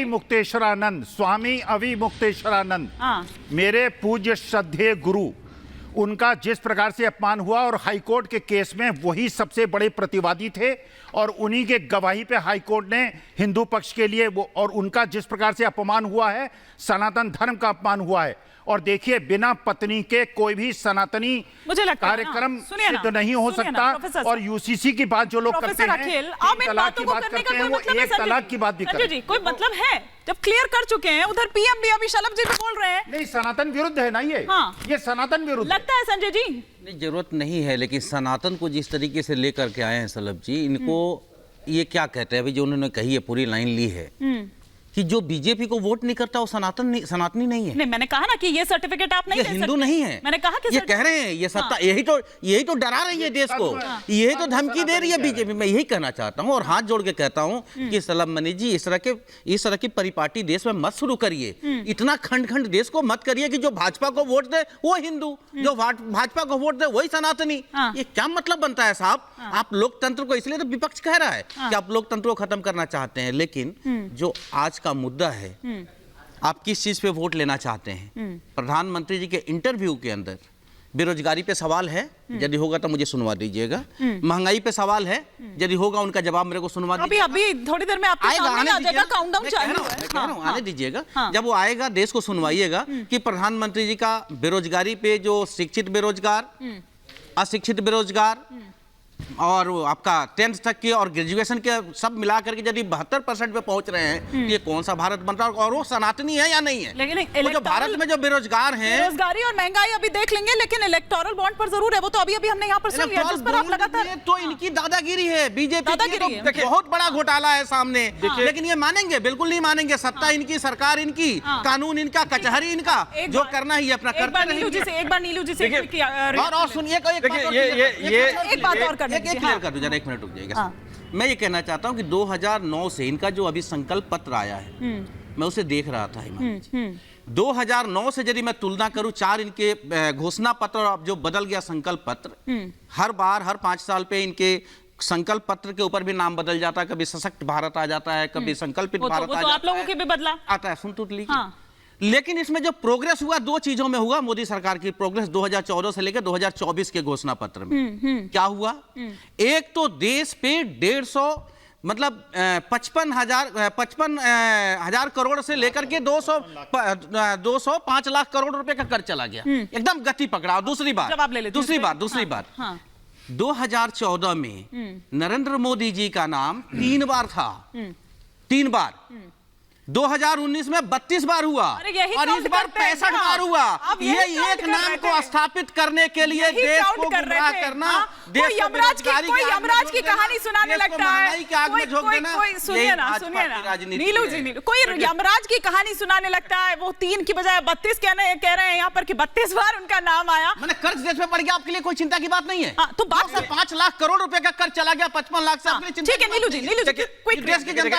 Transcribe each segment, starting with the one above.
मुक्तेश्वरानंद, स्वामी अवि मुक्तेश्वरानंद, मेरे पूज्य श्रद्धेय गुरु, उनका जिस प्रकार से अपमान हुआ, और हाईकोर्ट के केस में वही सबसे बड़े प्रतिवादी थे और उन्हीं के गवाही पे हाईकोर्ट ने हिंदू पक्ष के लिए वो, और उनका जिस प्रकार से अपमान हुआ है, सनातन धर्म का अपमान हुआ है। और देखिए, बिना पत्नी के कोई भी सनातनी कार्यक्रम सिद्ध नहीं हो सकता। और यूसीसी की बात जो लोग करते हैं, एक तलाक की बात करते हैं, वो एक तलाक की बात भी करते हैं। कोई मतलब है? जब क्लियर कर चुके हैं, उधर पीएम भी अभी शलभ जी भी बोल रहे हैं। नहीं, सनातन विरुद्ध है ना ये। ये सनातन विरुद्ध लगता है संजय जी। नहीं, जरूरत नहीं है, लेकिन सनातन को जिस तरीके से लेकर के आए हैं शलभ जी, इनको ये क्या कहते हैं अभी जो उन्होंने कही है, पूरी लाइन ली है कि जो बीजेपी को वोट नहीं करता वो सनातनी नहीं है। नहीं, मैंने कहा ना कि ये सर्टिफिकेट आप नहीं ये हिंदू नहीं है। मैंने कहा कि ये कह रहे हैं, ये सत्ता यही तो डरा रही है देश को, यही तो धमकी दे रही है बीजेपी। मैं यही कहना चाहता हूं और हाथ जोड़ के कहता हूं कि सलाम मनी जी, इस तरह की परिपाटी देश में मत शुरू करिए। इतना खंड देश को मत करिए कि जो भाजपा को वोट दे वो हिंदू, जो भाजपा को वोट दे वही सनातनी। ये क्या मतलब बनता है साहब? आप लोकतंत्र को, इसलिए तो विपक्ष कह रहा है कि आप लोकतंत्र को खत्म करना चाहते हैं, लेकिन जो आज का मुद्दा है, आप किस चीज पे वोट लेना चाहते हैं? प्रधानमंत्री जी के इंटरव्यू के अंदर बेरोजगारी पे सवाल है, यदि होगा तो मुझे सुनवा दीजिएगा। महंगाई पे सवाल है, यदि होगा उनका जवाब मेरे को सुनवा दीजिएगा। अभी थोड़ी देर में आपके सामने आ जाएगा, काउंटडाउन चालू है। आने दीजिएगा, जब वो आएगा देश को सुनवाइएगा कि प्रधानमंत्री जी का बेरोजगारी पे, जो शिक्षित बेरोजगार, अशिक्षित बेरोजगार और आपका 10th तक के और ग्रेजुएशन के सब मिलाकर के यदि 72% पे पहुंच रहे हैं, ये कौन सा भारत बन रहा है? और वो सनातनी है या नहीं है? लेकिन जो भारत में जो बेरोजगार हैं, बेरोजगारी और महंगाई अभी देख लेंगे, लेकिन इलेक्टोरल बॉन्ड पर जरूर है। वो तो अभी हमने यहाँ पर सुन लिया, जिस पर आप लगातार तो इनकी दादागिरी है, बीजेपी की तो बहुत बड़ा घोटाला है सामने, लेकिन ये मानेंगे? बिल्कुल नहीं मानेंगे। सत्ता इनकी, सरकार इनकी, कानून इनका, कचहरी इनका, जो करना ही अपना करते रहेंगे। एक बार नीलू जी से और सुनिए, एक बात और क्लियर कर दो जरा, एक मिनट रुक जाइएगा। मैं ये कहना चाहता हूँ कि 2009 से इनका जो अभी संकल्प पत्र आया है, मैं उसे देख रहा था। 2009 से यदि मैं तुलना करूं, 4 इनके घोषणा पत्र और जो बदल गया संकल्प पत्र, हर बार हर 5 साल पे इनके संकल्प पत्र के ऊपर भी नाम बदल जाता है। कभी सशक्त भारत आ जाता है, कभी संकल्पित भारत आ जाता है। आप लोगों के भी बदला आता है, सुन तो लीजिए। लेकिन इसमें जो प्रोग्रेस हुआ, 2 चीजों में हुआ मोदी सरकार की प्रोग्रेस 2014 से लेकर 2024 के घोषणा पत्र में। क्या हुआ? एक तो देश पे 150 55 हजार करोड़ से लेकर के 205 लाख करोड़ रुपए का कर चला गया, एकदम गति पकड़ा। दूसरी बात 2014 में नरेंद्र मोदी जी का नाम 3 बार था, 3 बार। 2019 में 32 बार हुआ और इस बार 65 बार हुआ। ये एक नाम को स्थापित करने के लिए देश को गुमराह करना, कोई यमराज की कहानी सुनाने लगता है। सुनिए ना नीलू जी, कोई यमराज की कहानी सुनाने लगता है। वो 3 की बजाय 32 कह रहे हैं यहाँ पर कि 32 बार उनका नाम आया। मैंने कर्ज देश में पड़ गया, आपके लिए कोई चिंता की बात नहीं है। तो बात से 5 लाख करोड़ रुपए का कर्ज चला गया, 55 लाख से। ठीक है नीलू जी, देश की जनता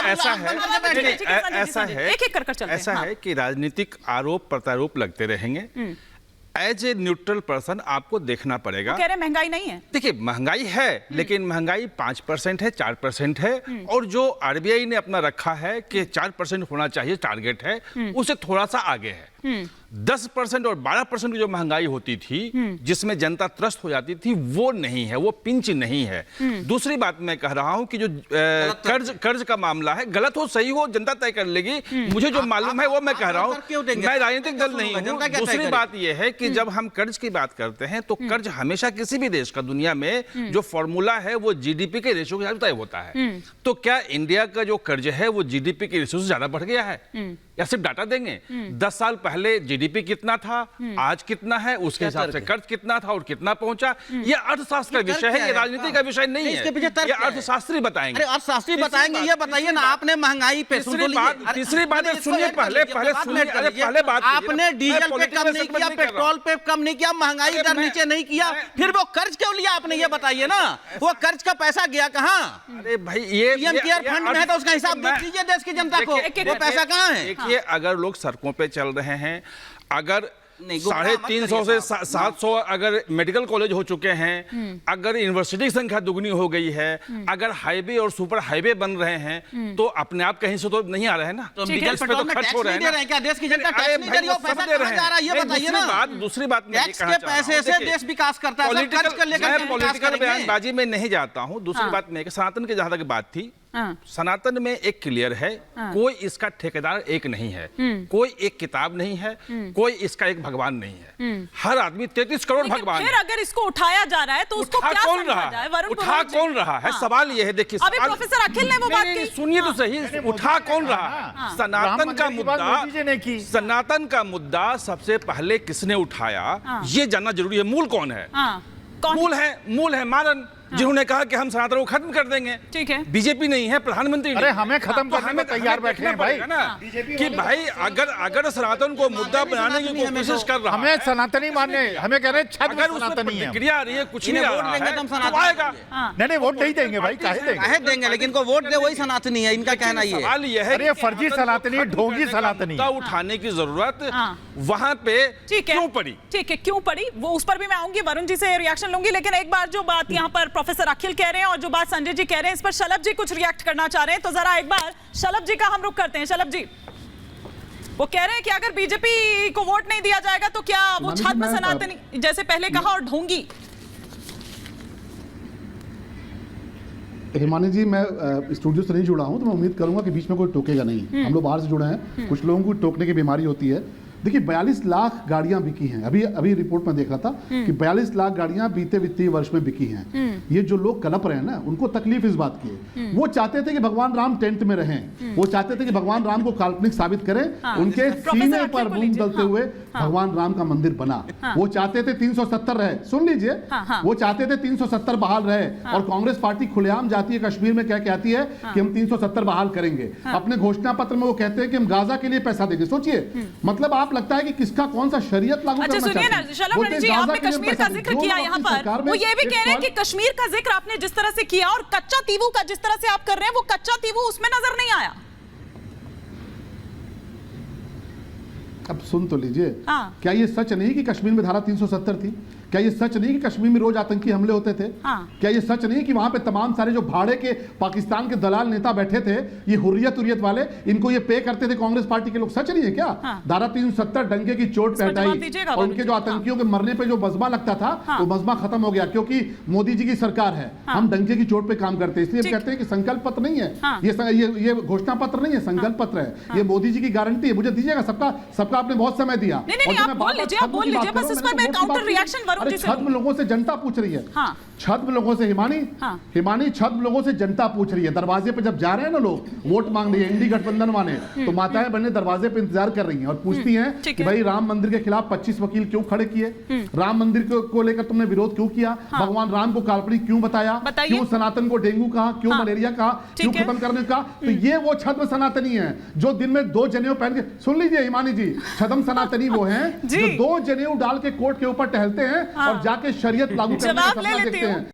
ऐसा है कि राजनीतिक आरोप प्रत्यारोप लगते रहेंगे। एज ए न्यूट्रल पर्सन आपको देखना पड़ेगा। कह रहे महंगाई नहीं है। देखिए, महंगाई है, लेकिन महंगाई 5% है, 4% है, और जो आरबीआई ने अपना रखा है कि 4% होना चाहिए टारगेट है, उससे थोड़ा सा आगे है। 10% और 12% की जो महंगाई होती थी, जिसमें जनता त्रस्त हो जाती थी, वो नहीं है, वो पिंच नहीं है। दूसरी बात मैं कह रहा हूं कि जो कर्ज का मामला है, गलत हो सही हो जनता तय कर लेगी। मुझे जो मालूम है वो मैं कह रहा हूं, मैं राजनीतिक दल नहीं हूं। दूसरी बात यह है कि जब हम कर्ज की बात करते हैं तो कर्ज हमेशा किसी भी देश का दुनिया में जो फॉर्मूला है वो जीडीपी के रेशियो के हिसाब से तय होता है। तो क्या इंडिया का जो कर्ज है वो जीडीपी के रेशियो से ज्यादा बढ़ गया है, या सिर्फ डाटा देंगे? 10 साल पहले जीडीपी कितना था, आज कितना है, उसके हिसाब से कर्ज कितना था और कितना पहुंचा। ये अर्थशास्त्र का विषय है, ये राजनीति का विषय नहीं है। ये अर्थशास्त्री बताएंगे। अर्थशास्त्री बताएंगे। ये बताइए ना, आपने महंगाई पे तीसरी बात सुनिए, पहले बात, आपने डीजल पे कम नहीं किया, पेट्रोल पे कम नहीं किया, महंगाई दर नीचे नहीं किया, फिर वो कर्ज क्यों लिया आपने? ये बताइए ना, वो कर्ज का पैसा गया कहां? अरे भाई, ये पीएम केयर फंड में है तो उसका हिसाब दे दीजिए देश की जनता को, वो पैसा कहां है? देखिए, अगर लोग सड़कों पे चल रहे हैं, अगर 350 से 700 अगर मेडिकल कॉलेज हो चुके हैं, अगर यूनिवर्सिटी की संख्या दुगनी हो गई है, अगर हाईवे और सुपर हाईवे बन रहे हैं, तो अपने आप कहीं से तो नहीं आ रहे हैं ना, तो डीजल पेट्रोल में टैक्स नहीं दे रहे हैं क्या? देश की जनता टैक्स नहीं दे रही है, पैसा कहां जा रहा है ये बताइए ना। दूसरी बात टैक्स के पैसे से देश विकास करता है, सब खर्च कर लेकर पॉलिटिकल बयानबाजी में नहीं जाता हूं। दूसरी बात में सनातन की जहां तक बात थी, सनातन में एक क्लियर है, कोई इसका ठेकेदार एक नहीं है, कोई एक किताब नहीं है, कोई इसका एक भगवान नहीं है। हर आदमी 33 करोड़ भगवान। फिर अगर इसको उठाया जा रहा है तो उसको क्या समझा जाए? उठा कौन रहा है? सवाल यह है, देखिए अभी प्रोफेसर अखिल ने वो बात की, सुनिए तो सही, उठा कौन रहा है? सनातन का मुद्दा, सनातन का मुद्दा सबसे पहले किसने उठाया ये जानना जरूरी है। मूल कौन है? मूल है मारन, जिन्होंने कहा कि हम सनातन को खत्म कर देंगे। ठीक है, बीजेपी नहीं है, प्रधानमंत्री। अरे हमें खत्म करने में तैयार बैठे हैं भाई ना, कि भाई अगर सनातन को मुद्दा बनाने की कोशिश कर रहा है, हमें सनातनी मानने, हमें कह रहे हैं छद्म सनातनी है। प्रतिक्रिया आ रही है, कुछ नहीं वोट देंगे तो हम सनातन आएगा। नहीं वोट नहीं देंगे भाई, काहे देंगे? लेकिन इनको वोट दे वही सनातनी है, इनका कहना ये सवाल ये है, अरे फर्जी सनातनी, ढोंगी सनातनी उठाने की जरूरत वहां पे क्यों पड़ी? ठीक है, क्यों पड़ी वो उस पर भी मैं आऊंगी, वरुण जी से रिएक्शन लूंगी। लेकिन एक बार जो बात यहाँ पर प्रोफेसर अखिल कह रहे हैं और जो बात संजय जी कह रहे हैं, इस पर शलभ जी कुछ रिएक्ट करना चाह रहे हैं, तो जरा एक बार शलभ जी का हम रुख करते हैं। शलभ जी, वो कह रहे हैं कि अगर बीजेपी को वोट नहीं दिया जाएगा तो क्या वो छद्म सनातनी जैसे पहले कहा और ढोंगी। हिमानी जी, मैं स्टूडियो से नहीं जुड़ा हूं तो मैं उम्मीद करूंगा कि बीच में कोई टोकेगा नहीं। हम लोग बाहर से जुड़े हैं, कुछ लोगों को टोकने की बीमारी होती है। देखिए 42 लाख गाड़ियां बिकी हैं, अभी रिपोर्ट में देख रहा था कि 42 लाख गाड़ियां बीते वित्तीय वर्ष में बिकी हैं। ये जो लोग कलप रहे हैं ना, उनको तकलीफ इस बात की है, वो चाहते थे कि भगवान राम टेंट में रहें, वो चाहते थे कि भगवान राम को काल्पनिक साबित करें, उनके सीने पर मूंग दलते हुए भगवान राम का मंदिर बना। वो चाहते थे 370 रहे, सुन लीजिए, वो चाहते थे 370 बहाल रहे, और कांग्रेस पार्टी खुलेआम जाती है कश्मीर में, क्या कहती है कि हम 370 बहाल करेंगे। अपने घोषणा पत्र में वो कहते हैं कि हम गाजा के लिए पैसा देंगे। सोचिए, मतलब आप लगता है कि किसका कौन सा शरीयत लागू करना चाहते हैं। सुनिए ना शलभ जी, आपने कश्मीर का जिक्र किया यहाँ पर, वो ये भी कह रहे हैं कि कश्मीर का जिक्र आपने जिस तरह से किया और कच्चा तीवू का जिस तरह से आप कर रहे हैं, वो कच्चा तीवू उसमें नजर नहीं आया। अब सुन तो लीजिए, क्या ये सच नहीं कि कश्मीर में धारा 370 थी? क्या ये सच नहीं कि कश्मीर में रोज आतंकी हमले होते थे? क्या ये सच नहीं कि वहां पे तमाम सारे जो भाड़े के पाकिस्तान के दलाल नेता बैठे थे, ये हुर्रियत वाले, इनको ये पे करते थे कांग्रेस पार्टी के लोग? सच नहीं है क्या? धारा 370 डंके की चोट पे हटाई, और उनके जो आतंकियों के मरने पे जो मजमा लगता था, वो मजमा खत्म हो गया, क्योंकि मोदी जी की सरकार है, हम डंके की चोट पे काम करते हैं। इसलिए हम कहते हैं कि संकल्प पत्र नहीं है, ये घोषणा पत्र नहीं है, संकल्प पत्र है। ये मोदी जी की गारंटी है। मुझे दीजिएगा, सबका आपने बहुत समय दिया। आप बोल लीजिए, बस इस पर मैं काउंटर रिएक्शन छद्म लोगों से जनता पूछ रही है। छद्म लोगों से हिमानी छद्म लोगों से जनता पूछ रही है। दरवाजे पे जब जा रहे हैं ना लोग वोट मांगने, इंडी गठबंधन वाले, तो माताएं बहनें दरवाजे पे इंतजार कर रही हैं और पूछती हैं कि भाई राम मंदिर के खिलाफ 25 वकील क्यों खड़े किए? राम मंदिर को लेकर तुमने विरोध क्यों किया? भगवान राम को काल्पनिक क्यों बताया? क्यों सनातन को डेंगू कहा? क्यों मलेरिया कहा? क्यों खत्म करने का? तो ये वो छद्म सनातनी है जो दिन में 2 जनेऊ पहन के, सुन लीजिए हिमानी जी, छद्म सनातनी वो हैं जो 2 जनेऊ डाल के कोर्ट के ऊपर टहलते हैं और जाके शरीयत लागू करने का सपना देखते हैं।